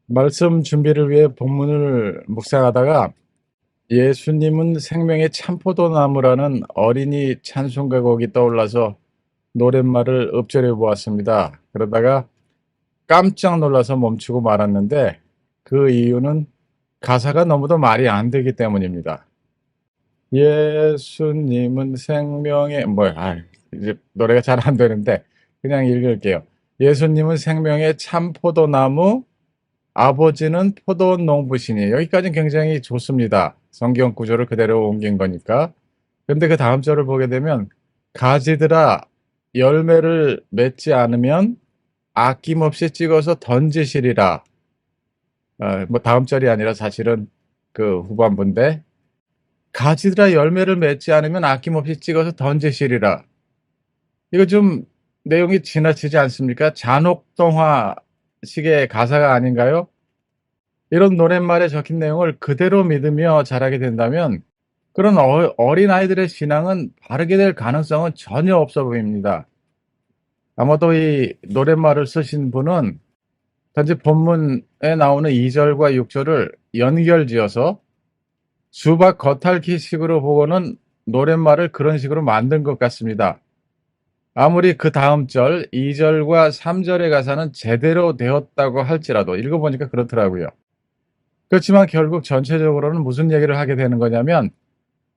말씀 준비를 위해 본문을 묵상하다가 예수님은 생명의 참포도나무라는 어린이 찬송가 곡이 떠올라서 노랫말을 읊조려 보았습니다. 그러다가 깜짝 놀라서 멈추고 말았는데 그 이유는 가사가 너무도 말이 안 되기 때문입니다. 예수님은 생명의 이제 노래가 잘 안 되는데 그냥 읽을게요. 예수님은 생명의 참포도나무, 아버지는 포도원 농부시니. 여기까지는 굉장히 좋습니다. 성경 구조를 그대로 옮긴 거니까. 근데 그 다음 절을 보게 되면 가지들아 열매를 맺지 않으면 아낌없이 찍어서 던지시리라. 뭐 다음 절이 아니라 사실은 그 후반부인데, 가지들아 열매를 맺지 않으면 아낌없이 찍어서 던지시리라. 이거 좀 내용이 지나치지 않습니까? 잔혹동화식의 가사가 아닌가요? 이런 노랫말에 적힌 내용을 그대로 믿으며 자라게 된다면 그런 어린아이들의 신앙은 바르게 될 가능성은 전혀 없어 보입니다. 아마도 이 노랫말을 쓰신 분은 단지 본문에 나오는 2절과 6절을 연결지어서 수박 겉핥기식으로 보고는 노랫말을 그런 식으로 만든 것 같습니다. 아무리 그 다음 절 2절과 3절의 가사는 제대로 되었다고 할지라도 읽어보니까 그렇더라고요. 그렇지만 결국 전체적으로는 무슨 얘기를 하게 되는 거냐면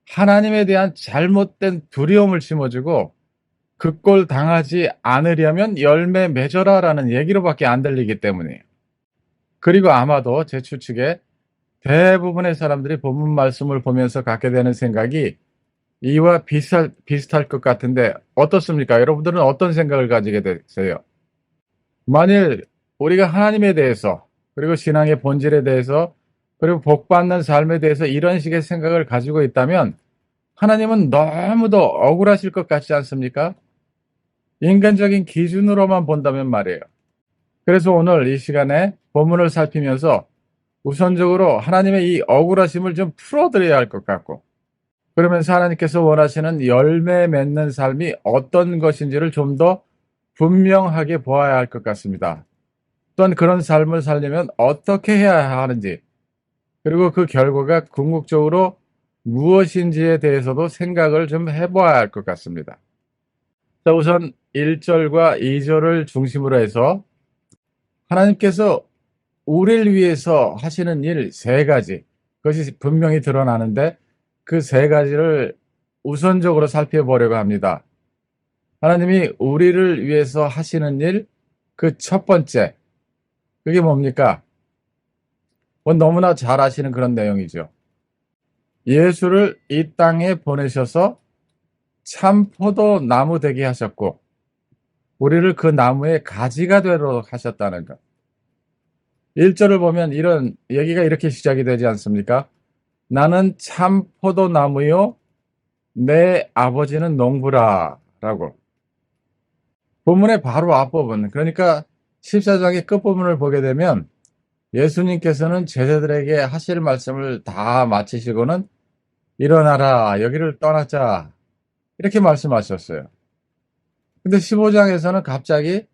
하나님에 대한 잘못된 두려움을 심어주고 그 꼴 당하지 않으려면 열매 맺어라라는 얘기로밖에 안 들리기 때문이에요. 그리고 아마도 제 추측에 대부분의 사람들이 본문 말씀을 보면서 갖게 되는 생각이 이와 비슷할 것 같은데 어떻습니까? 여러분들은 어떤 생각을 가지게 되세요? 만일 우리가 하나님에 대해서, 그리고 신앙의 본질에 대해서, 그리고 복받는 삶에 대해서 이런 식의 생각을 가지고 있다면 하나님은 너무도 억울하실 것 같지 않습니까? 인간적인 기준으로만 본다면 말이에요. 그래서 오늘 이 시간에 본문을 살피면서 우선적으로 하나님의 이 억울하심을 좀 풀어드려야 할 것 같고, 그러면서 하나님께서 원하시는 열매 맺는 삶이 어떤 것인지를 좀 더 분명하게 보아야 할 것 같습니다. 또한 그런 삶을 살려면 어떻게 해야 하는지, 그리고 그 결과가 궁극적으로 무엇인지에 대해서도 생각을 좀 해보아야 할 것 같습니다. 자, 우선 1절과 2절을 중심으로 해서 하나님께서 우리를 위해서 하시는 일 세 가지, 그것이 분명히 드러나는데 그 세 가지를 우선적으로 살펴보려고 합니다. 하나님이 우리를 위해서 하시는 일, 그 첫 번째, 그게 뭡니까? 너무나 잘 아시는 그런 내용이죠. 예수를 이 땅에 보내셔서 참 포도나무 되게 하셨고 우리를 그 나무의 가지가 되도록 하셨다는 것. 1절을 보면 이런 얘기가 이렇게 시작이 되지 않습니까? 나는 참 포도나무요 내 아버지는 농부라 라고. 본문의 바로 앞부분, 그러니까 14장의 끝부분을 보게 되면 예수님께서는 제자들에게 하실 말씀을 다 마치시고는 일어나라, 여기를 떠나자, 이렇게 말씀하셨어요. 근데 15장에서는 갑자기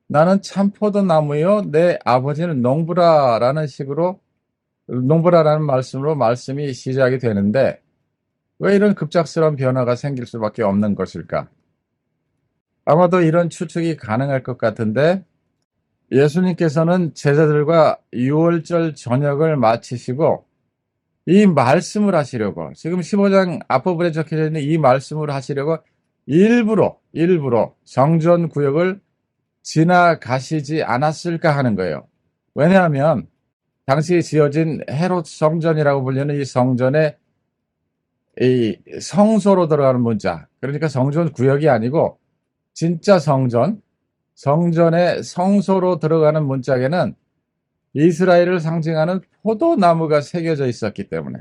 나는 참 포도나무요 내 아버지는 농부라라는 식으로, 농부라라는 말씀으로 말씀이 시작이 되는데 왜 이런 급작스러운 변화가 생길 수밖에 없는 것일까? 아마도 이런 추측이 가능할 것 같은데, 예수님께서는 제자들과 유월절 저녁을 마치시고 이 말씀을 하시려고, 지금 15장 앞부분에 적혀져 있는 이 말씀을 하시려고 일부러 성전 구역을 지나가시지 않았을까 하는 거예요. 왜냐하면 당시 지어진 헤롯 성전이라고 불리는 이 성전에 이 성소로 들어가는 문자, 그러니까 성전 구역이 아니고 진짜 성전의 성소로 들어가는 문짝에는 이스라엘을 상징하는 포도나무가 새겨져 있었기 때문에,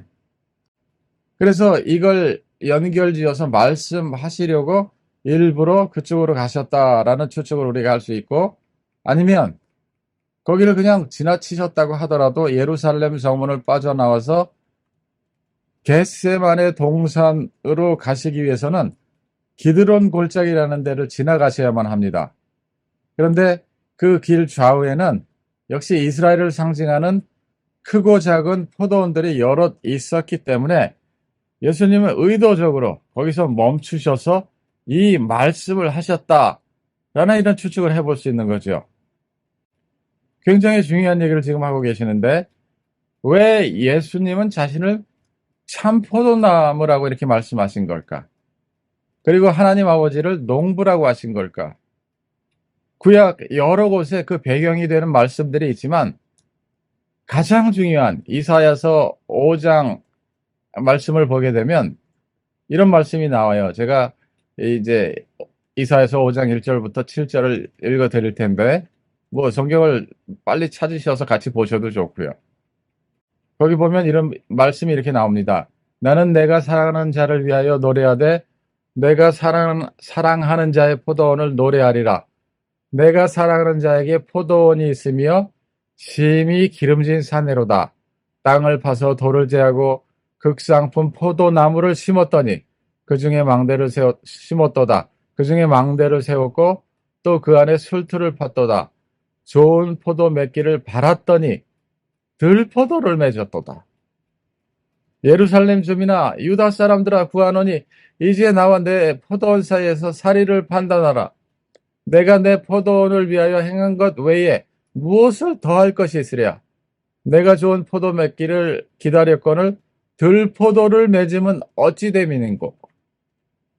그래서 이걸 연결지어서 말씀하시려고 일부러 그쪽으로 가셨다라는 추측을 우리가 할 수 있고, 아니면 거기를 그냥 지나치셨다고 하더라도 예루살렘 성문을 빠져나와서 겟세마네 동산으로 가시기 위해서는 기드론 골짜기라는 데를 지나가셔야만 합니다. 그런데 그 길 좌우에는 역시 이스라엘을 상징하는 크고 작은 포도원들이 여럿 있었기 때문에 예수님은 의도적으로 거기서 멈추셔서 이 말씀을 하셨다라는 이런 추측을 해볼 수 있는 거죠. 굉장히 중요한 얘기를 지금 하고 계시는데 왜 예수님은 자신을 참 포도나무라고 이렇게 말씀하신 걸까? 그리고 하나님 아버지를 농부라고 하신 걸까? 구약 여러 곳에 그 배경이 되는 말씀들이 있지만 가장 중요한 이사야서 5장 말씀을 보게 되면 이런 말씀이 나와요. 제가 이제 이사야서 5장 1절부터 7절을 읽어 드릴 텐데 뭐 성경을 빨리 찾으셔서 같이 보셔도 좋고요. 거기 보면 이런 말씀이 이렇게 나옵니다. 나는 내가 사랑하는 자를 위하여 노래하되 내가 사랑하는 자의 포도원을 노래하리라. 내가 사랑하는 자에게 포도원이 있으며 심히 기름진 산내로다. 땅을 파서 돌을 제하고 극상품 포도나무를 심었더니 그 중에 망대를 심었도다. 그 중에 망대를 세웠고 또 그 안에 술틀을 팠도다. 좋은 포도 맺기를 바랐더니 들포도를 맺었도다. 예루살렘 주민아 유다 사람들아 구하노니 이제 나와 내 포도원 사이에서 사리를 판단하라. 내가 내 포도원을 위하여 행한 것 외에 무엇을 더할 것이 있으랴. 내가 좋은 포도 맺기를 기다렸거늘 들포도를 맺음은 어찌 됨이는고.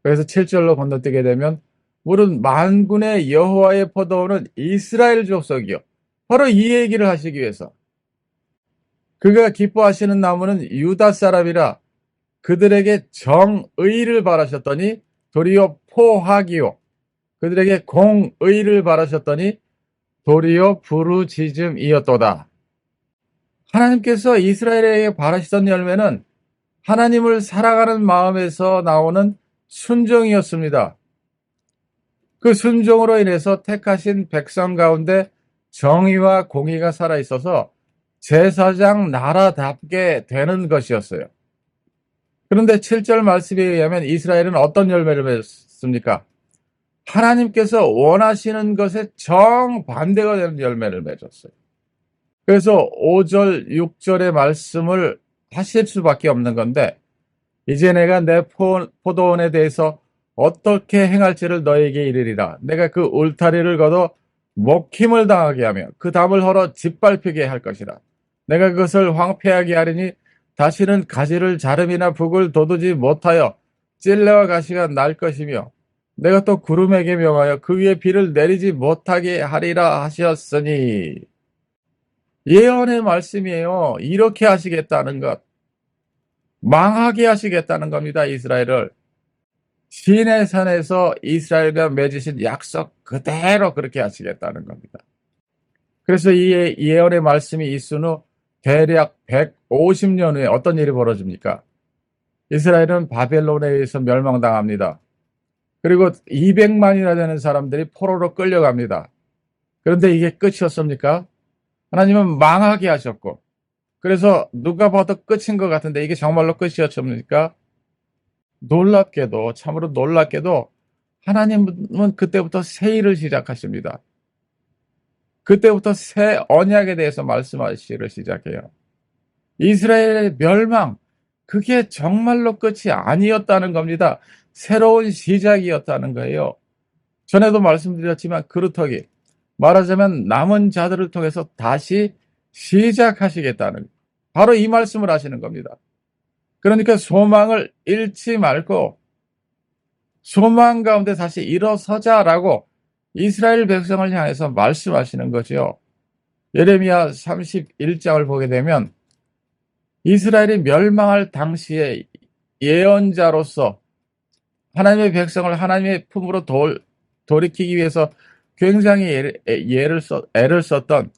그래서 7절로 건너뛰게 되면 물은 만군의 여호와의 포도원은 이스라엘 족속이요. 바로 이 얘기를 하시기 위해서 그가 기뻐하시는 나무는 유다 사람이라 그들에게 정의를 바라셨더니 도리어 포학이요. 그들에게 공의를 바라셨더니 도리어 부르짖음이었도다. 하나님께서 이스라엘에게 바라시던 열매는 하나님을 사랑하는 마음에서 나오는 순종이었습니다. 그 순종으로 인해서 택하신 백성 가운데 정의와 공의가 살아있어서 제사장 나라답게 되는 것이었어요. 그런데 7절 말씀에 의하면 이스라엘은 어떤 열매를 맺었습니까? 하나님께서 원하시는 것에 정반대가 되는 열매를 맺었어요. 그래서 5절, 6절의 말씀을 하실 수밖에 없는 건데 이제 내가 내 포도원에 대해서 어떻게 행할지를 너에게 이르리라. 내가 그 울타리를 걷어 먹힘을 당하게 하며 그 담을 헐어 짓밟히게 할 것이라. 내가 그것을 황폐하게 하리니 다시는 가지를 자름이나 북을 돋우지 못하여 찔레와 가시가 날 것이며 내가 또 구름에게 명하여 그 위에 비를 내리지 못하게 하리라 하셨으니. 예언의 말씀이에요. 이렇게 하시겠다는 것. 망하게 하시겠다는 겁니다. 이스라엘을. 시내산에서 이스라엘과 맺으신 약속 그대로 그렇게 하시겠다는 겁니다. 그래서 이 예언의 말씀이 있은 후 대략 150년 후에 어떤 일이 벌어집니까? 이스라엘은 바벨론에 의해서 멸망당합니다. 그리고 200만이나 되는 사람들이 포로로 끌려갑니다. 그런데 이게 끝이었습니까? 하나님은 망하게 하셨고, 그래서 누가 봐도 끝인 것 같은데 이게 정말로 끝이었습니까? 놀랍게도, 참으로 놀랍게도 하나님은 그때부터 새 일을 시작하십니다. 그때부터 새 언약에 대해서 말씀하시기를 시작해요. 이스라엘의 멸망, 그게 정말로 끝이 아니었다는 겁니다. 새로운 시작이었다는 거예요. 전에도 말씀드렸지만 그루터기, 말하자면 남은 자들을 통해서 다시 시작하시겠다는, 바로 이 말씀을 하시는 겁니다. 그러니까 소망을 잃지 말고 소망 가운데 다시 일어서자라고 이스라엘 백성을 향해서 말씀하시는 거죠. 예레미야 31장을 보게 되면 이스라엘이 멸망할 당시에 예언자로서 하나님의 백성을 하나님의 품으로 돌이키기 위해서 굉장히 애를 썼던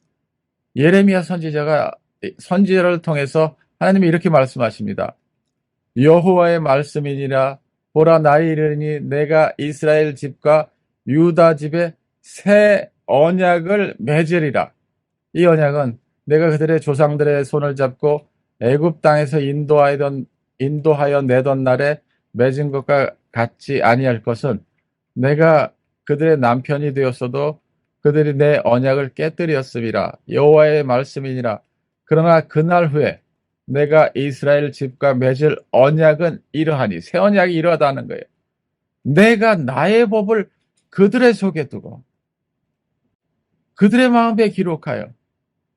예레미야 선지자가 선지자를 통해서 하나님이 이렇게 말씀하십니다. 여호와의 말씀이니라. 보라 나의 이르니 내가 이스라엘 집과 유다 집에 새 언약을 맺으리라. 이 언약은 내가 그들의 조상들의 손을 잡고 애굽 땅에서 인도하여 내던 날에 맺은 것과 같지 아니할 것은 내가 그들의 남편이 되었어도 그들이 내 언약을 깨뜨렸음이라. 여호와의 말씀이니라. 그러나 그날 후에 내가 이스라엘 집과 맺을 언약은 이러하니, 새 언약이 이러하다는 거예요. 내가 나의 법을 그들의 속에 두고 그들의 마음에 기록하여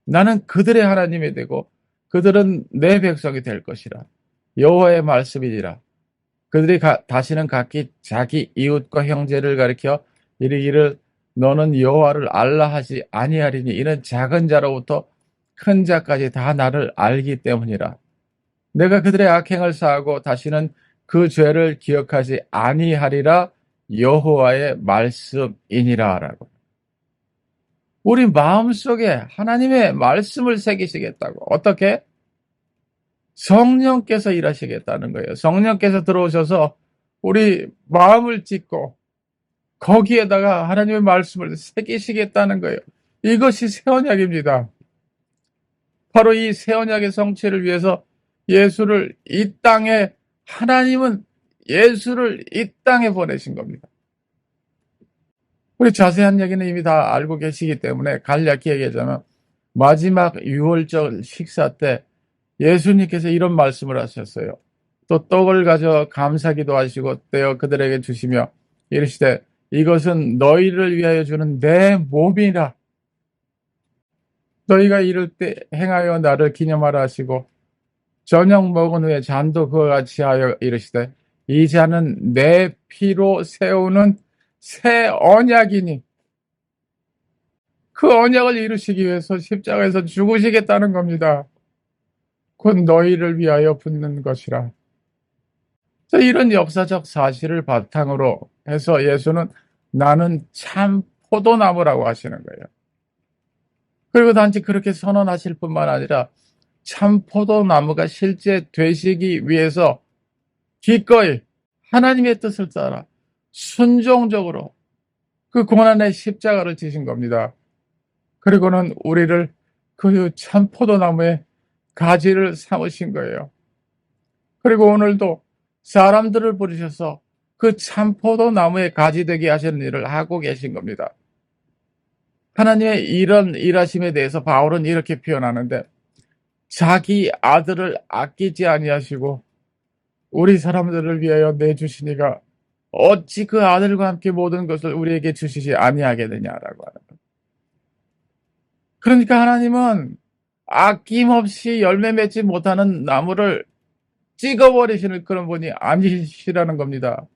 나는 그들의 하나님이 되고 그들은 내 백성이 될 것이라. 여호와의 말씀이니라. 그들이 다시는 각기 자기 이웃과 형제를 가리켜 이르기를 너는 여호와를 알라 하지 아니하리니 이는 작은 자로부터 큰 자까지 다 나를 알기 때문이라. 내가 그들의 악행을 사하고 다시는 그 죄를 기억하지 아니하리라. 여호와의 말씀이니라라고. 우리 마음속에 하나님의 말씀을 새기시겠다고. 어떻게? 성령께서 일하시겠다는 거예요. 성령께서 들어오셔서 우리 마음을 찢고 거기에다가 하나님의 말씀을 새기시겠다는 거예요. 이것이 새 언약입니다. 바로 이 새 언약의 성취를 위해서 예수를 이 땅에, 하나님은 예수를 이 땅에 보내신 겁니다. 우리 자세한 얘기는 이미 다 알고 계시기 때문에 간략히 얘기하자면 마지막 유월절 식사 때 예수님께서 이런 말씀을 하셨어요. 또 떡을 가져 감사기도 하시고 떼어 그들에게 주시며 이르시되 이것은 너희를 위하여 주는 내 몸이라. 너희가 이럴 때 행하여 나를 기념하라 하시고 저녁 먹은 후에 잔도 그와 같이 하여 이르시되 이 잔은 내 피로 세우는 새 언약이니, 그 언약을 이루시기 위해서 십자가에서 죽으시겠다는 겁니다. 곧 너희를 위하여 붓는 것이라. 이런 역사적 사실을 바탕으로 해서 예수는 나는 참 포도나무라고 하시는 거예요. 그리고 단지 그렇게 선언하실 뿐만 아니라 참 포도나무가 실제 되시기 위해서 기꺼이 하나님의 뜻을 따라 순종적으로 그 고난의 십자가를 지신 겁니다. 그리고는 우리를 그 참 포도나무의 가지를 삼으신 거예요. 그리고 오늘도 사람들을 부르셔서 그 참 포도나무의 가지 되게 하시는 일을 하고 계신 겁니다. 하나님의 이런 일하심에 대해서 바울은 이렇게 표현하는데 자기 아들을 아끼지 아니하시고 우리 사람들을 위하여 내주시니가 어찌 그 아들과 함께 모든 것을 우리에게 주시지 아니하겠느냐라고 하는 것. 그러니까 하나님은 아낌없이 열매 맺지 못하는 나무를 찍어버리시는 그런 분이 아니시라는 겁니다.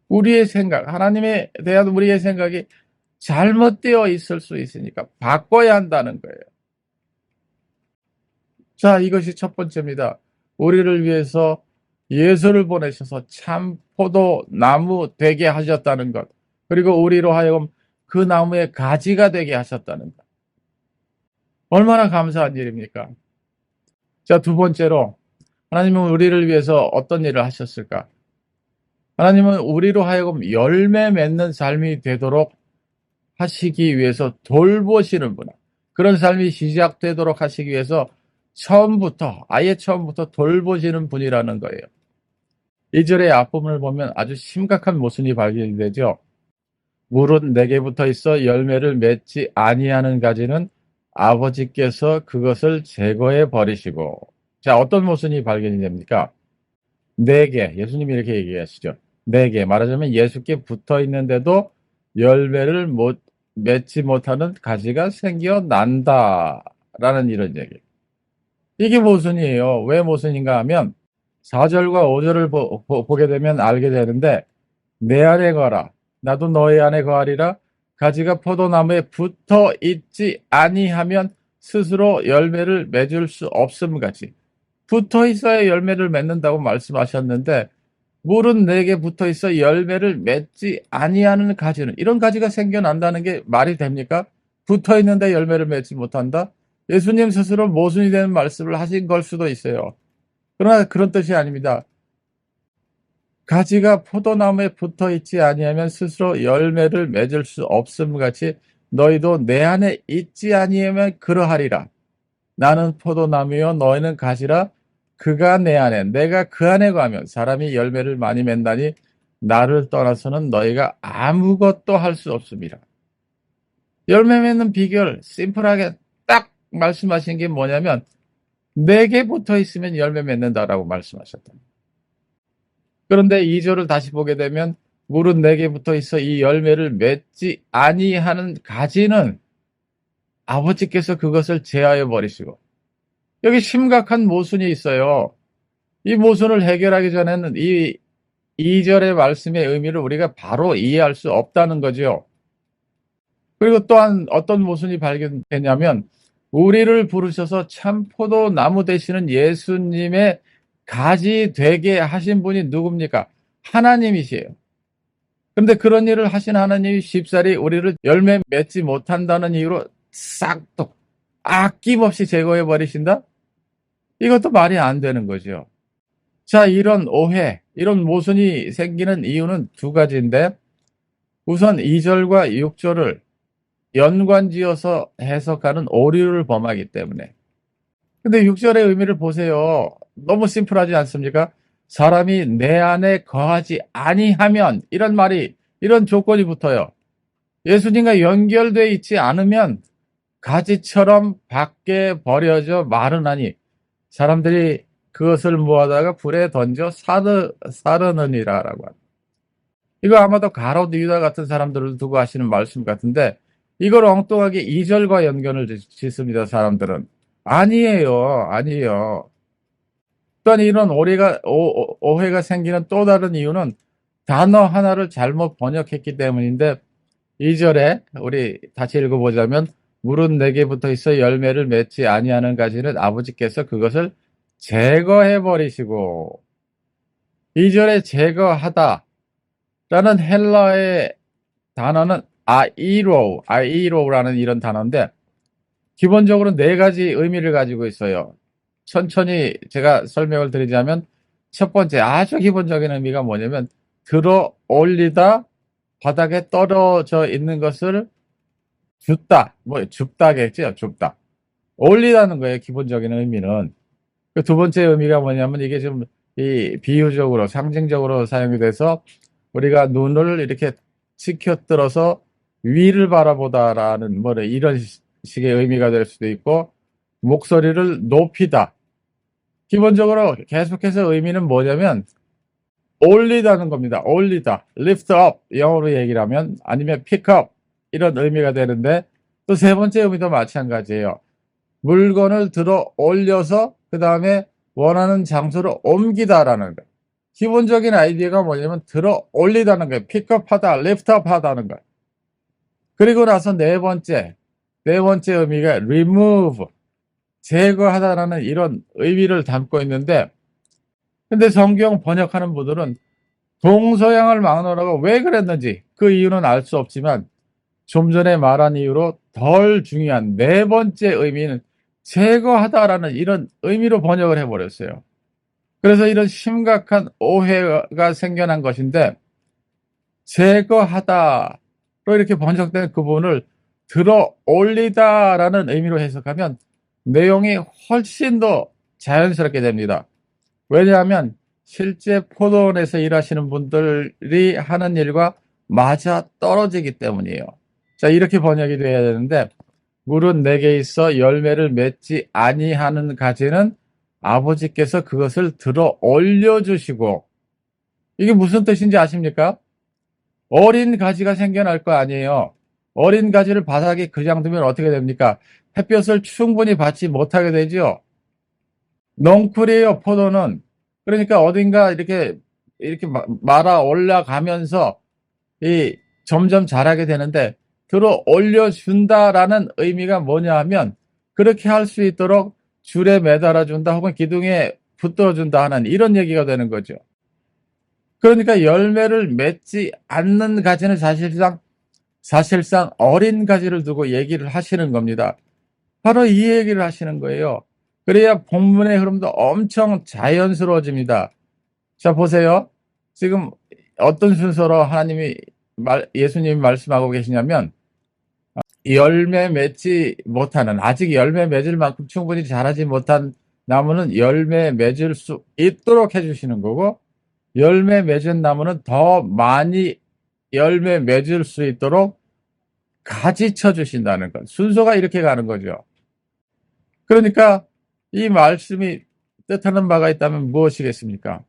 우리의 생각, 하나님에 대한 우리의 생각이 잘못되어 있을 수 있으니까 바꿔야 한다는 거예요. 자, 이것이 첫 번째입니다. 우리를 위해서 예수를 보내셔서 참 포도나무 되게 하셨다는 것. 그리고 우리로 하여금 그 나무의 가지가 되게 하셨다는 것. 얼마나 감사한 일입니까? 자, 두 번째로 하나님은 우리를 위해서 어떤 일을 하셨을까? 하나님은 우리로 하여금 열매 맺는 삶이 되도록 하시기 위해서 돌보시는 분, 그런 삶이 시작되도록 하시기 위해서 아예 처음부터 돌보시는 분이라는 거예요. 2절의 앞부분을 보면 아주 심각한 모순이 발견이 되죠. 물은 내게 붙어 있어 열매를 맺지 아니하는 가지는 아버지께서 그것을 제거해 버리시고. 자, 어떤 모순이 발견이 됩니까? 내게, 예수님이 이렇게 얘기하시죠. 내게, 말하자면 예수께 붙어 있는데도 열매를 맺지 못하는 가지가 생겨난다라는 이런 얘기. 이게 모순이에요. 왜 모순인가 하면 4절과 5절을 보게 되면 알게 되는데 내 안에 거하라 나도 너희 안에 거하리라. 가지가 포도나무에 붙어 있지 아니하면 스스로 열매를 맺을 수 없음 같이, 붙어 있어야 열매를 맺는다고 말씀하셨는데 물은 내게 붙어 있어 열매를 맺지 아니하는 가지는, 이런 가지가 생겨난다는 게 말이 됩니까? 붙어 있는데 열매를 맺지 못한다? 예수님 스스로 모순이 되는 말씀을 하신 걸 수도 있어요. 그러나 그런 뜻이 아닙니다. 가지가 포도나무에 붙어 있지 아니하면 스스로 열매를 맺을 수 없음 같이 너희도 내 안에 있지 아니하면 그러하리라. 나는 포도나무요 너희는 가지라. 그가 내 안에 내가 그 안에 거하면 사람이 열매를 많이 맺나니 나를 떠나서는 너희가 아무것도 할 수 없습니다. 열매 맺는 비결 심플하게 딱 말씀하신 게 뭐냐면 4개 붙어 있으면 열매 맺는다라고 말씀하셨다. 그런데 2절을 다시 보게 되면 물은 4개 붙어 있어 이 열매를 맺지 아니하는 가지는 아버지께서 그것을 제하여 버리시고, 여기 심각한 모순이 있어요. 이 모순을 해결하기 전에는 이 2절의 말씀의 의미를 우리가 바로 이해할 수 없다는 거죠. 그리고 또한 어떤 모순이 발견되냐면 우리를 부르셔서 참포도 나무 되시는 예수님의 가지 되게 하신 분이 누굽니까? 하나님이시에요. 그런데 그런 일을 하신 하나님이 쉽사리 우리를 열매 맺지 못한다는 이유로 싹둑 아낌없이 제거해 버리신다? 이것도 말이 안 되는 거죠. 자, 이런 오해, 이런 모순이 생기는 이유는 2가지인데, 우선 2절과 6절을 연관지어서 해석하는 오류를 범하기 때문에. 근데 6절의 의미를 보세요. 너무 심플하지 않습니까? 사람이 내 안에 거하지 아니하면, 이런 말이, 이런 조건이 붙어요. 예수님과 연결되어 있지 않으면 가지처럼 밖에 버려져 마르나니 사람들이 그것을 모아다가 불에 던져 사르느니라라고 합니다. 이거 아마도 가롯 유다 같은 사람들을 두고 하시는 말씀 같은데 이걸 엉뚱하게 2절과 연결을 짓습니다. 사람들은. 아니에요. 아니에요. 또한 이런 오해가 생기는 또 다른 이유는 단어 하나를 잘못 번역했기 때문인데 2절에 우리 다시 읽어보자면 물은 4개 붙어 있어 열매를 맺지 아니하는 가지는 아버지께서 그것을 제거해 버리시고, 2절에 제거하다 라는 헬라의 단어는 아이로라는 이런 단어인데 기본적으로 4가지 의미를 가지고 있어요. 천천히 제가 설명을 드리자면 첫 번째 아주 기본적인 의미가 뭐냐면 들어 올리다, 바닥에 떨어져 있는 것을 줍다, 줍다겠죠. 줍다. 올리다는 거예요. 기본적인 의미는. 그 2번째 의미가 뭐냐면 이게 좀 이 비유적으로 상징적으로 사용이 돼서 우리가 눈을 이렇게 치켜들어서 위를 바라보다라는 이런 식의 의미가 될 수도 있고, 목소리를 높이다. 기본적으로 계속해서 의미는 뭐냐면 올리다는 겁니다. 올리다, lift up 영어로 얘기를 하면, 아니면 pick up 이런 의미가 되는데, 또 3번째 의미도 마찬가지예요. 물건을 들어 올려서 그 다음에 원하는 장소로 옮기다라는 거예요. 기본적인 아이디어가 뭐냐면 들어 올리다는 거예요. 픽업하다, 리프트업 하다는 거예요. 그리고 나서 네 번째 의미가 remove, 제거하다라는 이런 의미를 담고 있는데, 근데 성경 번역하는 분들은 동서양을 막론하고 왜 그랬는지 그 이유는 알 수 없지만 좀 전에 말한 이유로 덜 중요한 4번째 의미는 제거하다라는 이런 의미로 번역을 해버렸어요. 그래서 이런 심각한 오해가 생겨난 것인데, 제거하다로 이렇게 번역된 그 부분을 들어 올리다라는 의미로 해석하면 내용이 훨씬 더 자연스럽게 됩니다. 왜냐하면 실제 포도원에서 일하시는 분들이 하는 일과 맞아 떨어지기 때문이에요. 자, 이렇게 번역이 돼야 되는데 물은 내게 있어 열매를 맺지 아니하는 가지는 아버지께서 그것을 들어 올려주시고, 이게 무슨 뜻인지 아십니까? 어린 가지가 생겨날 거 아니에요. 어린 가지를 바닥에 그냥 두면 어떻게 됩니까? 햇볕을 충분히 받지 못하게 되죠. 넝쿨이에요, 포도는. 그러니까 어딘가 이렇게 말아 올라가면서 점점 자라게 되는데, 들어 올려준다라는 의미가 뭐냐 하면 그렇게 할 수 있도록 줄에 매달아 준다 혹은 기둥에 붙들어 준다 하는 이런 얘기가 되는 거죠. 그러니까 열매를 맺지 않는 가지는 사실상 어린 가지를 두고 얘기를 하시는 겁니다. 바로 이 얘기를 하시는 거예요. 그래야 본문의 흐름도 엄청 자연스러워집니다. 자, 보세요. 지금 어떤 순서로 예수님이 말씀하고 계시냐면, 열매 맺지 못하는, 아직 열매 맺을 만큼 충분히 자라지 못한 나무는 열매 맺을 수 있도록 해주시는 거고, 열매 맺은 나무는 더 많이 열매 맺을 수 있도록 가지쳐 주신다는 것. 순서가 이렇게 가는 거죠. 그러니까 이 말씀이 뜻하는 바가 있다면 무엇이겠습니까?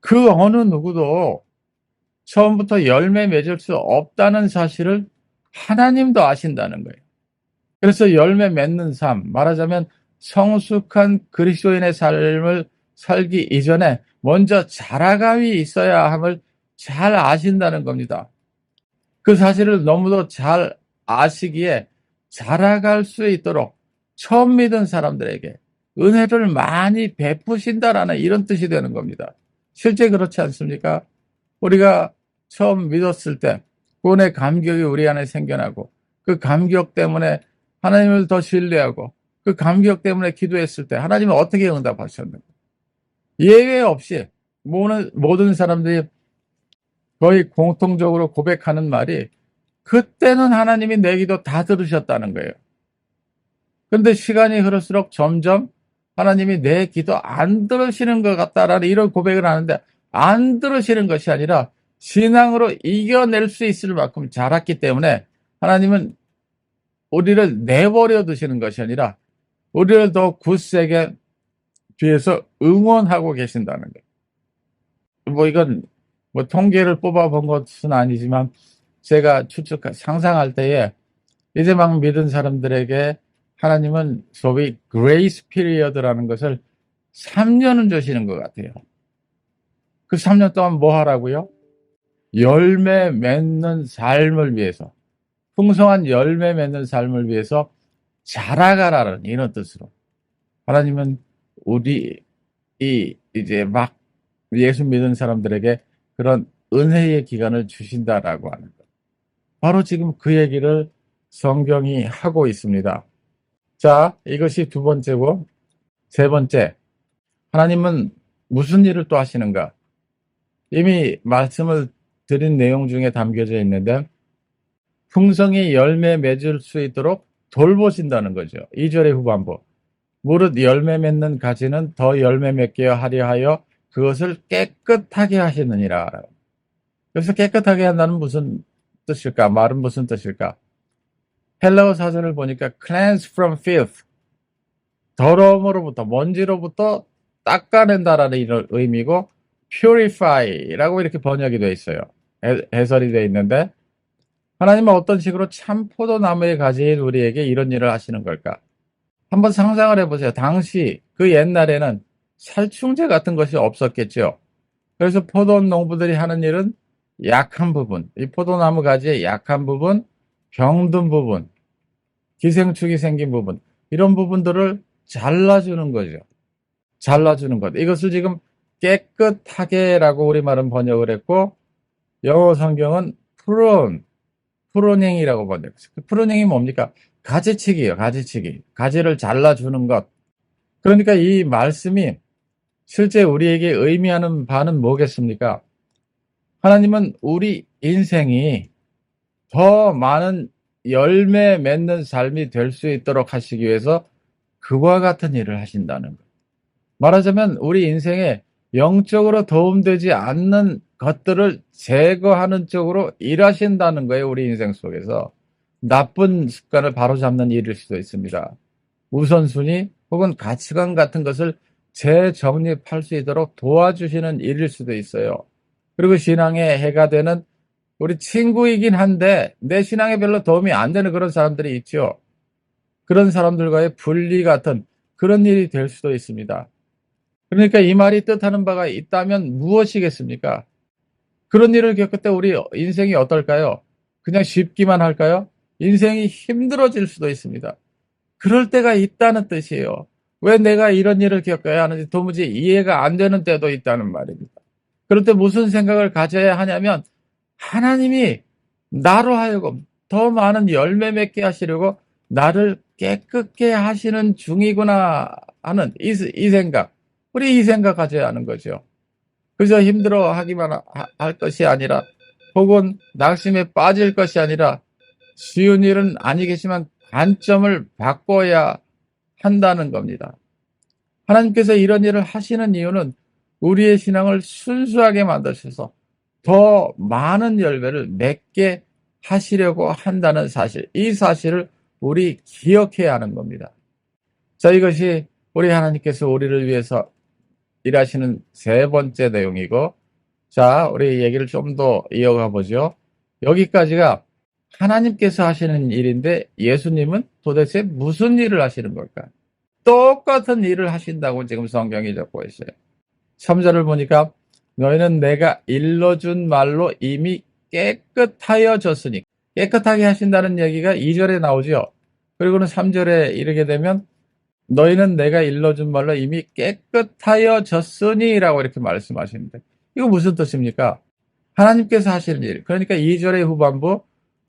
그 어느 누구도 처음부터 열매 맺을 수 없다는 사실을 하나님도 아신다는 거예요. 그래서 열매 맺는 삶, 말하자면 성숙한 그리스도인의 삶을 살기 이전에 먼저 자라감이 있어야 함을 잘 아신다는 겁니다. 그 사실을 너무도 잘 아시기에 자라갈 수 있도록 처음 믿은 사람들에게 은혜를 많이 베푸신다라는 이런 뜻이 되는 겁니다. 실제 그렇지 않습니까? 우리가 처음 믿었을 때 구원의 감격이 우리 안에 생겨나고 그 감격 때문에 하나님을 더 신뢰하고 그 감격 때문에 기도했을 때 하나님은 어떻게 응답하셨는가? 예외 없이 모든 사람들이 거의 공통적으로 고백하는 말이 그때는 하나님이 내 기도 다 들으셨다는 거예요. 근데 시간이 흐를수록 점점 하나님이 내 기도 안 들으시는 것 같다라는 이런 고백을 하는데 안 들으시는 것이 아니라 신앙으로 이겨낼 수 있을 만큼 자랐기 때문에 하나님은 우리를 내버려 두시는 것이 아니라 우리를 더 굳세게 뒤에서 응원하고 계신다는 거예요. 이건 통계를 뽑아본 것은 아니지만 제가 상상할 때에 이제 막 믿은 사람들에게 하나님은 소위 그레이스 피리어드라는 것을 3년은 주시는 것 같아요. 그 3년 동안 뭐 하라고요? 열매 맺는 삶을 위해서, 풍성한 열매 맺는 삶을 위해서 자라가라는 이런 뜻으로 하나님은 이제 막 예수 믿은 사람들에게 그런 은혜의 기간을 주신다라고 하는 것. 바로 지금 그 얘기를 성경이 하고 있습니다. 자, 이것이 두 번째고, 세 번째, 하나님은 무슨 일을 또 하시는가? 이미 말씀을 드린 내용 중에 담겨져 있는데, 풍성히 열매 맺을 수 있도록 돌보신다는 거죠. 2절의 후반부. 무릇 열매 맺는 가지는 더 열매 맺게 하려 하여 그것을 깨끗하게 하시느니라. 그래서 깨끗하게 한다는 무슨 뜻일까? 말은 무슨 뜻일까? 헬라어 사전을 보니까 cleanse from filth, 더러움으로부터, 먼지로부터 닦아낸다라는 이런 의미고 purify라고 이렇게 번역이 되어 있어요. 해설이 되어 있는데 하나님은 어떤 식으로 참 포도나무의 가지인 우리에게 이런 일을 하시는 걸까? 한번 상상을 해보세요. 당시 그 옛날에는 살충제 같은 것이 없었겠죠. 그래서 포도 농부들이 하는 일은 약한 부분, 이 포도나무 가지의 약한 부분, 병든 부분, 기생충이 생긴 부분, 이런 부분들을 잘라주는 거죠. 잘라주는 것. 이것을 지금 깨끗하게라고 우리말은 번역을 했고, 영어 성경은 프로닝이라고 번역했어요. 프로닝이 뭡니까? 가지치기예요. 가지치기. 가지를 잘라주는 것. 그러니까 이 말씀이 실제 우리에게 의미하는 바는 뭐겠습니까? 하나님은 우리 인생이 더 많은 열매 맺는 삶이 될 수 있도록 하시기 위해서 그와 같은 일을 하신다는 것. 말하자면 우리 인생에 영적으로 도움되지 않는 것들을 제거하는 쪽으로 일하신다는 거예요. 우리 인생 속에서. 나쁜 습관을 바로잡는 일일 수도 있습니다. 우선순위 혹은 가치관 같은 것을 재정립할 수 있도록 도와주시는 일일 수도 있어요. 그리고 신앙에 해가 되는 우리 친구이긴 한데 내 신앙에 별로 도움이 안 되는 그런 사람들이 있죠. 그런 사람들과의 분리 같은 그런 일이 될 수도 있습니다. 그러니까 이 말이 뜻하는 바가 있다면 무엇이겠습니까? 그런 일을 겪을 때 우리 인생이 어떨까요? 그냥 쉽기만 할까요? 인생이 힘들어질 수도 있습니다. 그럴 때가 있다는 뜻이에요. 왜 내가 이런 일을 겪어야 하는지 도무지 이해가 안 되는 때도 있다는 말입니다. 그럴 때 무슨 생각을 가져야 하냐면 하나님이 나로 하여금 더 많은 열매 맺게 하시려고 나를 깨끗게 하시는 중이구나 하는 이 생각. 우리 이 생각 가져야 하는 거죠. 그저 힘들어 하기만 할 것이 아니라 혹은 낙심에 빠질 것이 아니라 쉬운 일은 아니겠지만 관점을 바꿔야 한다는 겁니다. 하나님께서 이런 일을 하시는 이유는 우리의 신앙을 순수하게 만드셔서 더 많은 열매를 맺게 하시려고 한다는 사실, 이 사실을 우리 기억해야 하는 겁니다. 자, 이것이 우리 하나님께서 우리를 위해서 일하시는 세 번째 내용이고, 자, 우리 얘기를 좀 더 이어가 보죠. 여기까지가 하나님께서 하시는 일인데 예수님은 도대체 무슨 일을 하시는 걸까? 똑같은 일을 하신다고 지금 성경이 적고 있어요. 3절을 보니까 너희는 내가 일러준 말로 이미 깨끗하여졌으니, 깨끗하게 하신다는 얘기가 2절에 나오죠. 그리고는 3절에 이르게 되면 너희는 내가 일러준 말로 이미 깨끗하여졌으니 라고 이렇게 말씀하시는데, 이거 무슨 뜻입니까? 하나님께서 하시는 일, 그러니까 2절의 후반부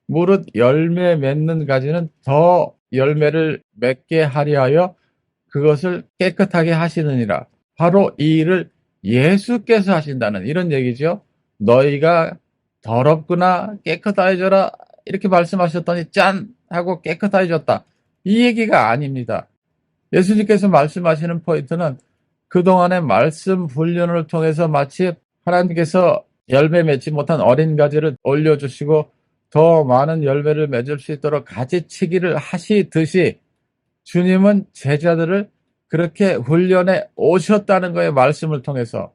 무릇 열매 맺는 가지는 더 열매를 맺게 하려 하여 그것을 깨끗하게 하시느니라. 바로 이 일을 예수께서 하신다는 이런 얘기죠. 너희가 더럽구나 깨끗해져라 이렇게 말씀하셨더니 짠 하고 깨끗해졌다, 이 얘기가 아닙니다. 예수님께서 말씀하시는 포인트는 그동안의 말씀 훈련을 통해서 마치 하나님께서 열매 맺지 못한 어린 가지를 올려주시고 더 많은 열매를 맺을 수 있도록 가지치기를 하시듯이 주님은 제자들을 그렇게 훈련해 오셨다는 거예요, 말씀을 통해서.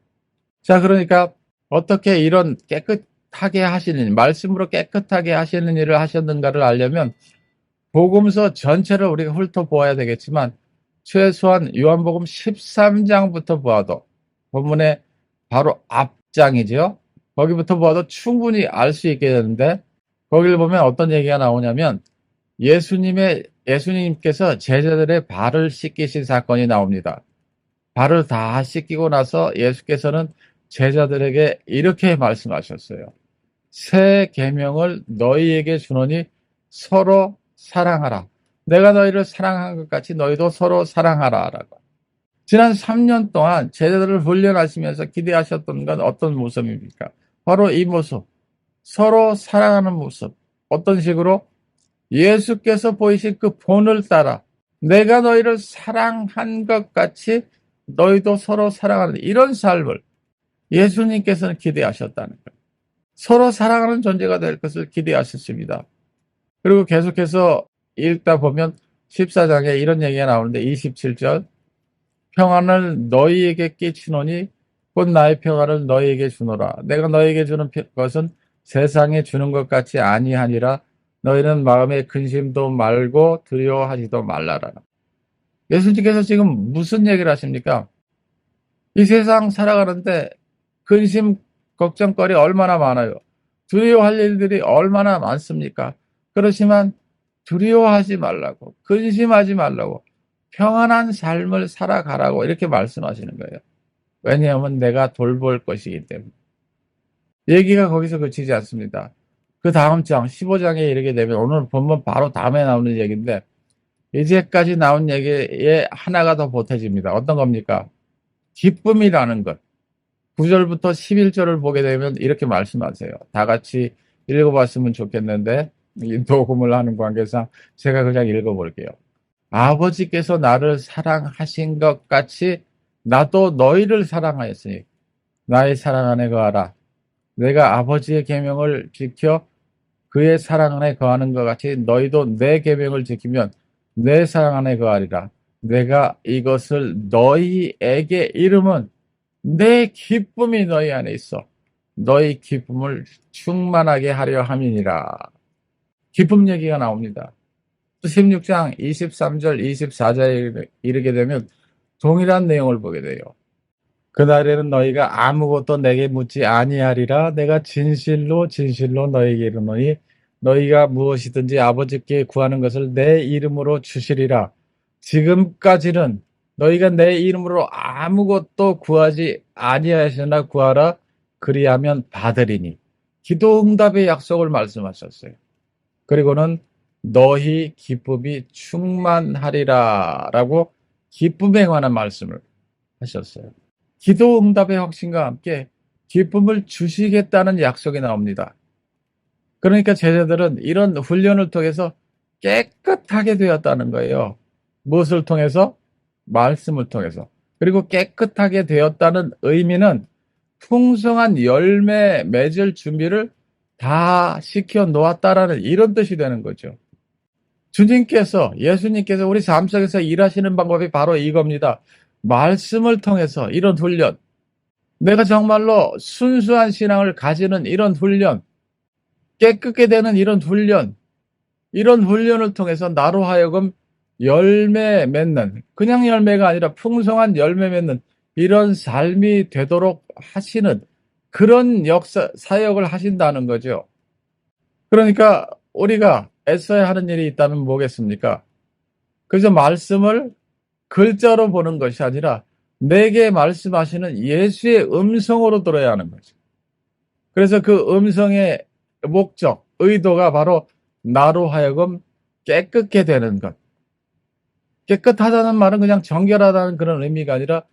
자, 그러니까 어떻게 이런 깨끗하게 하시는, 말씀으로 깨끗하게 하시는 일을 하셨는가를 알려면 복음서 전체를 우리가 훑어보아야 되겠지만 최소한 요한복음 13장부터 보아도, 본문의 바로 앞장이죠. 거기부터 보아도 충분히 알 수 있게 되는데, 거기를 보면 어떤 얘기가 나오냐면 예수님께서 제자들의 발을 씻기신 사건이 나옵니다. 발을 다 씻기고 나서 예수께서는 제자들에게 이렇게 말씀하셨어요. 새 계명을 너희에게 주노니 서로 사랑하라. 내가 너희를 사랑한 것 같이 너희도 서로 사랑하라 라고. 지난 3년 동안 제자들을 훈련하시면서 기대하셨던 건 어떤 모습입니까? 바로 이 모습, 서로 사랑하는 모습. 어떤 식으로? 예수께서 보이신 그 본을 따라 내가 너희를 사랑한 것 같이 너희도 서로 사랑하는 이런 삶을 예수님께서는 기대하셨다는 거예요. 서로 사랑하는 존재가 될 것을 기대하셨습니다. 그리고 계속해서 읽다 보면 14장에 이런 얘기가 나오는데 27절, 평안을 너희에게 끼치노니 곧 나의 평안을 너희에게 주노라. 내가 너희에게 주는 것은 세상에 주는 것 같이 아니하니라. 너희는 마음에 근심도 말고 두려워하지도 말라라. 예수님께서 지금 무슨 얘기를 하십니까? 이 세상 살아가는데 근심, 걱정거리 얼마나 많아요. 두려워할 일들이 얼마나 많습니까? 그렇지만 두려워하지 말라고, 근심하지 말라고, 평안한 삶을 살아가라고 이렇게 말씀하시는 거예요. 왜냐하면 내가 돌볼 것이기 때문에. 얘기가 거기서 그치지 않습니다. 그 다음 장 15장에 이르게 되면 오늘 본문 바로 다음에 나오는 얘기인데, 이제까지 나온 얘기에 하나가 더 보태집니다. 어떤 겁니까? 기쁨이라는 것. 9절부터 11절을 보게 되면 이렇게 말씀하세요. 다 같이 읽어봤으면 좋겠는데 이 녹음을 하는 관계상 제가 그냥 읽어볼게요. 아버지께서 나를 사랑하신 것 같이 나도 너희를 사랑하였으니 나의 사랑 안에 거하라. 내가 아버지의 계명을 지켜 그의 사랑 안에 거하는 것 같이 너희도 내 계명을 지키면 내 사랑 안에 거하리라. 내가 이것을 너희에게 이름은 내 기쁨이 너희 안에 있어 너희 기쁨을 충만하게 하려 함이니라. 기쁨 얘기가 나옵니다. 16장 23절 24절에 이르게 되면 동일한 내용을 보게 돼요. 그날에는 너희가 아무것도 내게 묻지 아니하리라. 내가 진실로 진실로 너희에게 이르노니 너희가 무엇이든지 아버지께 구하는 것을 내 이름으로 주시리라. 지금까지는 너희가 내 이름으로 아무것도 구하지 아니하시나 구하라. 그리하면 받으리니. 기도 응답의 약속을 말씀하셨어요. 그리고는 너희 기쁨이 충만하리라 라고 기쁨에 관한 말씀을 하셨어요. 기도 응답의 확신과 함께 기쁨을 주시겠다는 약속이 나옵니다. 그러니까 제자들은 이런 훈련을 통해서 깨끗하게 되었다는 거예요. 무엇을 통해서? 말씀을 통해서. 그리고 깨끗하게 되었다는 의미는 풍성한 열매 맺을 준비를 다 시켜 놓았다라는 이런 뜻이 되는 거죠. 예수님께서 우리 삶 속에서 일하시는 방법이 바로 이겁니다. 말씀을 통해서 이런 훈련, 내가 정말로 순수한 신앙을 가지는 이런 훈련, 깨끗게 되는 이런 훈련을 통해서 나로 하여금 열매 맺는, 그냥 열매가 아니라 풍성한 열매 맺는 이런 삶이 되도록 하시는 그런 사역을 하신다는 거죠. 그러니까 우리가 애써야 하는 일이 있다면 뭐겠습니까? 그래서 말씀을 글자로 보는 것이 아니라 내게 말씀하시는 예수의 음성으로 들어야 하는 거죠. 그래서 그 음성의 목적, 의도가 바로 나로 하여금 깨끗게 되는 것. 깨끗하다는 말은 그냥 정결하다는 그런 의미가 아니라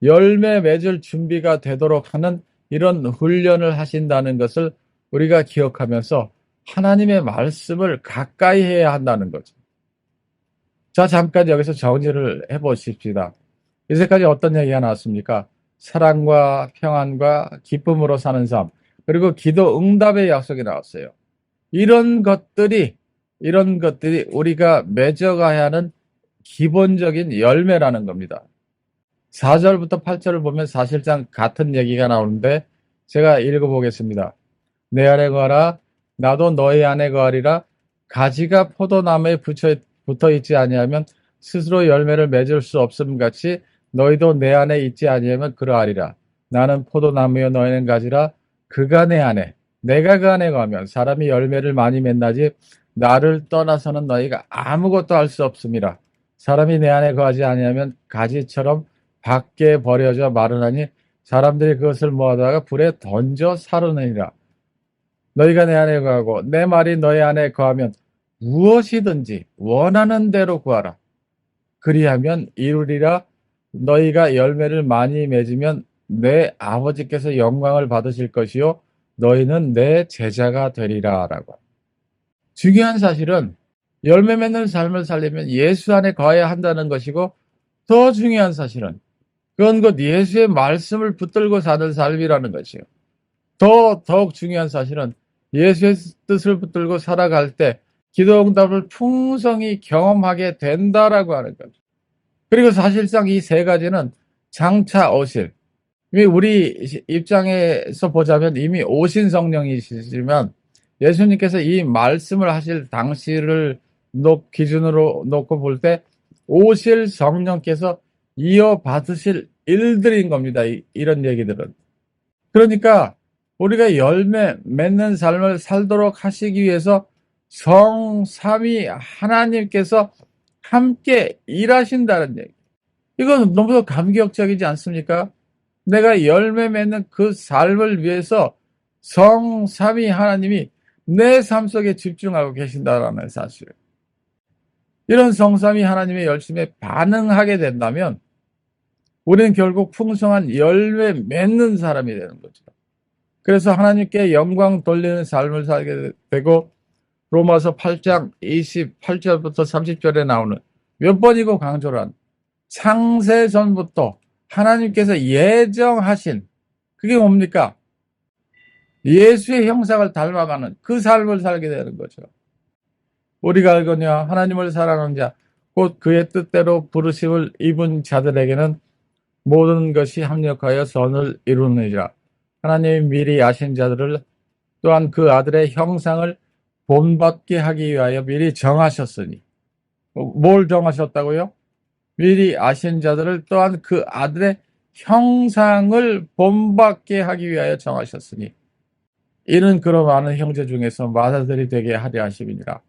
열매 맺을 준비가 되도록 하는 이런 훈련을 하신다는 것을 우리가 기억하면서 하나님의 말씀을 가까이 해야 한다는 거죠. 자, 잠깐 여기서 정리를 해보십시다. 이제까지 어떤 얘기가 나왔습니까? 사랑과 평안과 기쁨으로 사는 삶, 그리고 기도 응답의 약속이 나왔어요. 이런 것들이 우리가 맺어가야 하는 기본적인 열매라는 겁니다. 4절부터 8절을 보면 사실상 같은 얘기가 나오는데 제가 읽어보겠습니다. 내 안에 거하라, 나도 너희 안에 거하리라. 가지가 포도나무에 붙어 있지 아니하면 스스로 열매를 맺을 수 없음 같이 너희도 내 안에 있지 아니하면 그러하리라. 나는 포도나무여 너희는 가지라. 그가 내 안에, 내가 그 안에 거하면 사람이 열매를 많이 맺나지 나를 떠나서는 너희가 아무것도 할 수 없음이라. 사람이 내 안에 거하지 아니하면 가지처럼 밖에 버려져 마르나니 사람들이 그것을 모아다가 불에 던져 사르느니라. 너희가 내 안에 거하고 내 말이 너희 안에 거하면 무엇이든지 원하는 대로 구하라. 그리하면 이루리라. 너희가 열매를 많이 맺으면 내 아버지께서 영광을 받으실 것이요 너희는 내 제자가 되리라. 라고. 중요한 사실은 열매 맺는 삶을 살려면 예수 안에 거해야 한다는 것이고, 더 중요한 사실은 그건 곧 예수의 말씀을 붙들고 사는 삶이라는 것이요. 더욱 중요한 사실은 예수의 뜻을 붙들고 살아갈 때 기도 응답을 풍성히 경험하게 된다라고 하는 거죠. 그리고 사실상 이 세 가지는 장차 오실, 이미 우리 입장에서 보자면 이미 오신 성령이시지만 예수님께서 이 말씀을 하실 당시를 기준으로 놓고 볼 때 오실 성령께서 이어받으실 일들인 겁니다. 이런 얘기들은. 그러니까 우리가 열매 맺는 삶을 살도록 하시기 위해서 성삼위 하나님께서 함께 일하신다는 얘기. 이건 너무 감격적이지 않습니까? 내가 열매 맺는 그 삶을 위해서 성삼위 하나님이 내 삶 속에 집중하고 계신다라는 사실. 이런 성삼위 하나님의 열심에 반응하게 된다면 우리는 결국 풍성한 열매 맺는 사람이 되는 거죠. 그래서 하나님께 영광 돌리는 삶을 살게 되고, 로마서 8장 28절부터 30절에 나오는 몇 번이고 강조를 한 창세 전부터 하나님께서 예정하신, 그게 뭡니까? 예수의 형상을 닮아가는 그 삶을 살게 되는 거죠. 우리가 알거니와 하나님을 사랑하는 자 곧 그의 뜻대로 부르심을 입은 자들에게는 모든 것이 합력하여 선을 이루느니라. 하나님이 미리 아신 자들을 또한 그 아들의 형상을 본받게 하기 위하여 미리 정하셨으니. 뭘 정하셨다고요? 미리 아신 자들을 또한 그 아들의 형상을 본받게 하기 위하여 정하셨으니 이는 그로 많은 형제 중에서 마사들이 되게 하려 하심이니라.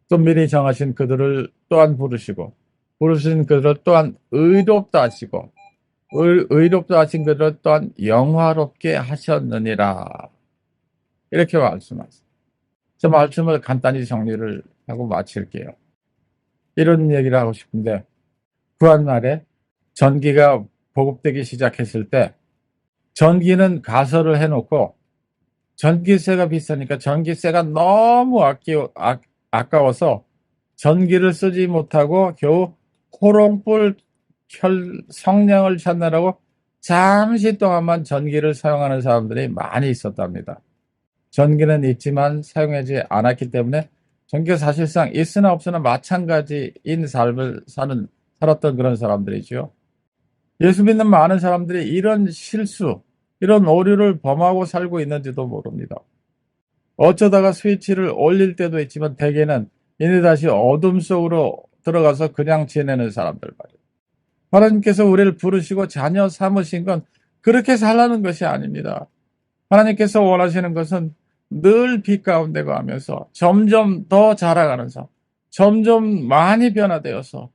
또 미리 정하신 그들을 또한 부르신 그들을 또한 의롭다 하시고 의롭다 하신 그들을 또한 영화롭게 하셨느니라. 이렇게 말씀하셨습니다. 저 말씀을 간단히 정리를 하고 마칠게요. 이런 얘기를 하고 싶은데, 구한말에 전기가 보급되기 시작했을 때 전기는 가설을 해놓고 전기세가 비싸니까 전기세가 너무 아까워서 전기를 쓰지 못하고 겨우 호롱불 성냥을 찾느라고 잠시 동안만 전기를 사용하는 사람들이 많이 있었답니다. 전기는 있지만 사용하지 않았기 때문에 전기가 사실상 있으나 없으나 마찬가지인 삶을 살았던 그런 사람들이죠. 예수 믿는 많은 사람들이 이런 실수, 이런 오류를 범하고 살고 있는지도 모릅니다. 어쩌다가 스위치를 올릴 때도 있지만 대개는 이내 다시 어둠 속으로 들어가서 그냥 지내는 사람들 말이에요. 하나님께서 우리를 부르시고 자녀 삼으신 건 그렇게 살라는 것이 아닙니다. 하나님께서 원하시는 것은 늘 빛 가운데 가면서 점점 더 자라가는 삶, 점점 많이 변화되어서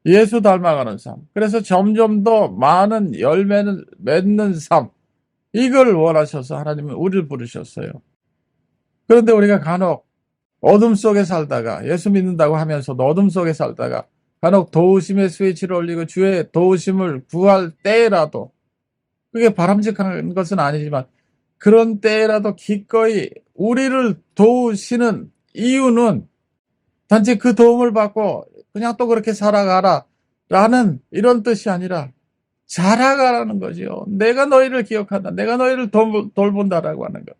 예수 닮아가는 삶, 그래서 점점 더 많은 열매를 맺는 삶, 이걸 원하셔서 하나님은 우리를 부르셨어요. 그런데 우리가 간혹 어둠 속에 살다가 예수 믿는다고 하면서도 어둠 속에 살다가 간혹 도우심의 스위치를 올리고 주의 도우심을 구할 때라도, 그게 바람직한 것은 아니지만 그런 때라도 기꺼이 우리를 도우시는 이유는 단지 그 도움을 받고 그냥 또 그렇게 살아가라 라는 이런 뜻이 아니라 자라가라는 거지요. 내가 너희를 기억한다, 내가 너희를 돌본다라고 하는 것.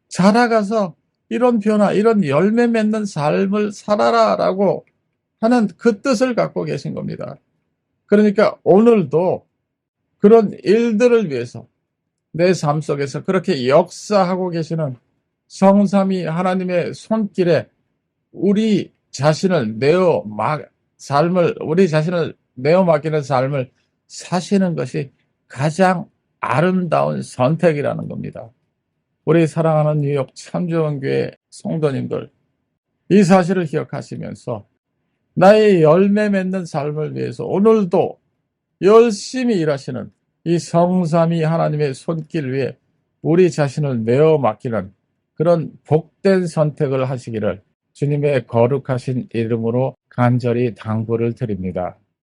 자라가서 이런 변화, 이런 열매 맺는 삶을 살아라라고 하는 그 뜻을 갖고 계신 겁니다. 그러니까 오늘도 그런 일들을 위해서 내 삶 속에서 그렇게 역사하고 계시는 성삼위 하나님의 손길에 우리 자신을 내어 맡기는 삶을 사시는 것이 가장 아름다운 선택이라는 겁니다. 우리 사랑하는 뉴욕 참좋은교회 성도님들, 이 사실을 기억하시면서 나의 열매 맺는 삶을 위해서 오늘도 열심히 일하시는 이 성삼위 하나님의 손길 위에 우리 자신을 내어 맡기는 그런 복된 선택을 하시기를 주님의 거룩하신 이름으로 간절히 당부를 드립니다.